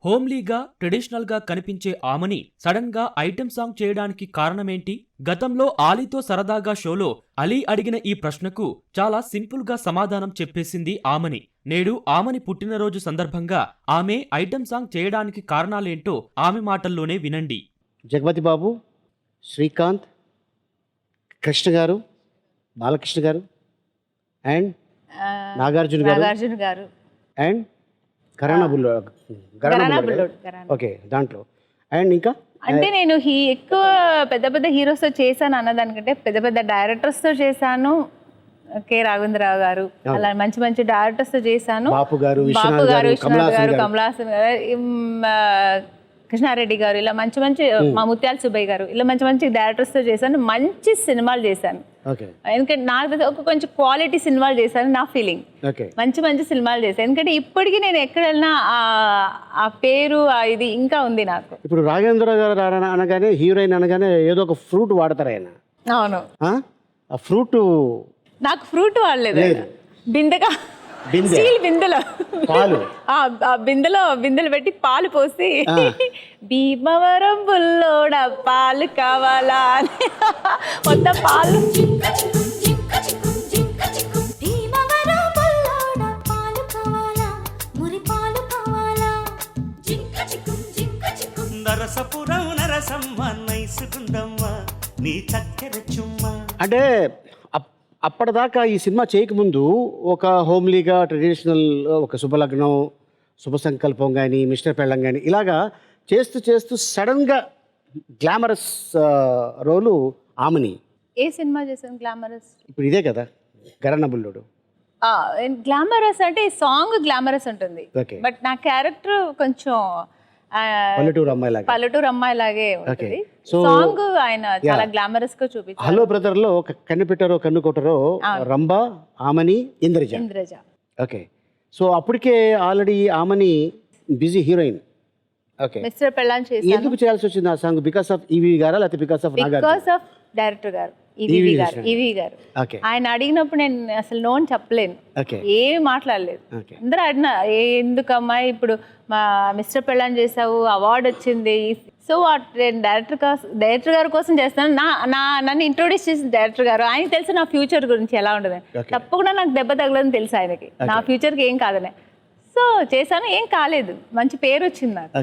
హోమ్లీగా, traditional గా కనిపించే Amani sudden గా ఐటెం సాంగ్ చేయడానికి కారణమేంటి? గతంలో ఆలీతో సరదాగా షోలో అలీ అడిగిన ఈ ప్రశ్నకు చాలా సింపుల్ గా సమాధానం చెప్పేసింది ఆమని. నేడు ఆమని పుట్టినరోజు సందర్భంగా ఆమె ఐటెం సాంగ్ చేయడానికి కారణాలేంటో ఆమె మాటల్లోనే వినండి. జగపతి బాబు, శ్రీకాంత్, కృష్ణ గారు, బాలకృష్ణ గారు అండ్ నాగార్జున గారు అండ్ ఘరానా బుల్లోడ్. ఓకే, దాంట్లో అండ్ ఇంకా అంటే నేను ఎక్కువ పెద్ద పెద్ద హీరోస్తో చేశాను అన్నదానికంటే పెద్ద పెద్ద డైరెక్టర్స్తో చేశాను. కె రాఘవేంద్రరావు గారు, అలా మంచి మంచి డైరెక్టర్స్తో చేశాను. బాపు గారు, విశ్వనాథ్ గారు, కమలాసన్ గారు, కృష్ణారెడ్డి గారు, ఇలా మంచి మంచి మా ముత్యాల సుబ్బయ్య గారు, ఇలా మంచి మంచి డైరెక్టర్స్తో చేశాను. మంచి సినిమాలు చేశాను. ఎందుకంటే నాకు ఒక కొంచెం క్వాలిటీ సినిమాలు చేశాను నా ఫీలింగ్. మంచి మంచి సినిమాలు చేశాను. ఎందుకంటే ఇప్పటికీ నేను ఎక్కడ వెళ్ళినా ఆ పేరు ఇది ఇంకా ఉంది నాకు. ఇప్పుడు రాఘవేంద్ర గారు అనగానే, హీరోయిన్ అనగానే ఏదో ఒక ఫ్రూట్ వాడతారు ఆయన. అవును, ఆ ఫ్రూట్ నాకు ఫ్రూట్ వాడలేదు. బిందెగా స్టీల్ బిందెలో పాలు, బిందెలు పెట్టి పాలు పోసి భీమవరం బుల్లోడ పాలు కావాలా మొత్తం పాలు అంటే అప్పటిదాకా ఈ సినిమా చేయకముందు ఒక హోమ్లీగా ట్రెడిషనల్, ఒక శుభలగ్నం, శుభ సంకల్పం కానీ, మిస్టర్ పెళ్ళం కానీ ఇలాగా చేస్తూ చేస్తూ సడన్గా గ్లామరస్ రోలు ఆమని. ఏ సినిమా చేశాను గ్లామరస్? ఇప్పుడు ఇదే కదా ఘరానా బుల్లోడు. గ్లామరస్ అంటే సాంగ్ గ్లామరస్ ఉంటుంది, బట్ నా క్యారెక్టర్ కొంచెం పల్లెటూరు అమ్మాయి లాగే ఉంటుంది. సాంగ్ ఆయన చాలా గ్లామరస్ గా చూపించారు. హలో బ్రదర్ లో కన్ను పెట్టారో కన్ను కొట్టరో రంభ, ఆమని, ఇంద్రజ. ఓకే, సో అప్పటికే already Aamani busy heroine. Okay, mister Pellam చేశాను. ఎందుకు చేయాల్సి వచ్చింది ఆ సాంగ్? బికాస్ ఆఫ్ ఈవి గారా లేకపోతే బికాస్ ఆఫ్ డైరెక్టర్ గారు ఈవి గారు ఆయన అడిగినప్పుడు నేను అసలు నో అని చెప్పలేను, ఏమి మాట్లాడలేదు. అందరూ అడిగిన ఎందుకమ్మా ఇప్పుడు మా మిస్టర్ పెళ్ళాం చేసావు, అవార్డు వచ్చింది. సో నేను డైరెక్టర్ గారి కోసం చేస్తాను. నన్ను ఇంట్రొడ్యూస్ చేసిన డైరెక్టర్ గారు, ఆయనకి తెలుసు నా ఫ్యూచర్ గురించి ఎలా ఉంటుంది. తప్పకుండా నాకు దెబ్బ తగలని తెలుసు ఆయనకి, నా ఫ్యూచర్కి ఏం కాదని. సో చేశాను, ఏం కాలేదు, మంచి పేరు వచ్చింది నాకు.